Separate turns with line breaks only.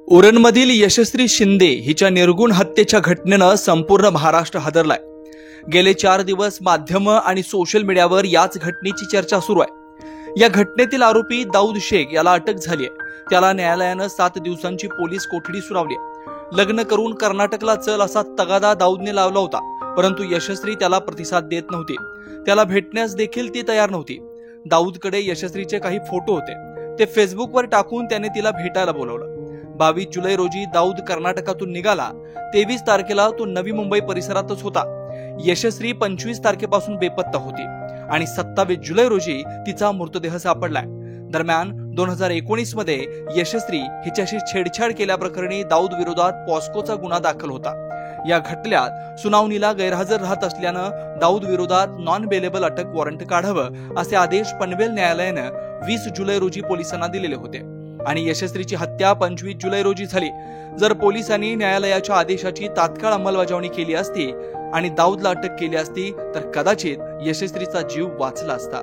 उरणमधील यशस्वी शिंदे हिच्या निर्गुण हत्येच्या घटनेनं संपूर्ण महाराष्ट्र हादरलाय। गेले 4 दिवस माध्यम आणि सोशल मीडियावर याच घटनेची चर्चा सुरू आहे। या घटनेतील आरोपी दाऊद शेख याला अटक झाली आहे। त्याला न्यायालयानं 7 दिवसांची पोलीस कोठडी सुनावली आहे। लग्न करून कर्नाटकला चल असा तगादा दाऊदने लावला होता, परंतु यशस्वी त्याला प्रतिसाद देत नव्हती। त्याला भेटण्यास देखील ती तयार नव्हती। दाऊदकडे यशस्वीचे काही फोटो होते, ते फेसबुकवर टाकून त्याने तिला भेटायला बोलावलं। 22 जुलै रोजी दाऊद कर्नाटकातून निघाला। 23 तारखेला तो नवी मुंबई परिसरातच होता। यशस्वी 25 तारखेपासून बेपत्ता होती आणि 27 जुलै रोजी तिचा मृतदेह सापडलाय। दरम्यान 2019 मध्ये यशस्वी हिच्याशी छेडछाड केल्याप्रकरणी दाऊद विरोधात पॉस्कोचा गुन्हा दाखल होता। या खटल्यात सुनावणीला गैरहजर राहत असल्यानं दाऊद विरोधात नॉन बेलेबल अटक वॉरंट काढावं असे आदेश पनवेल न्यायालयानं 20 जुलै रोजी पोलिसांना दिलेले होते आणि यशस्वीची हत्या 25 जुलै रोजी झाली। जर पोलिसांनी न्यायालयाच्या आदेशाची तात्काळ अंमलबजावणी केली असती आणि दाऊदला अटक केली असती तर कदाचित यशस्वीचा जीव वाचला असता।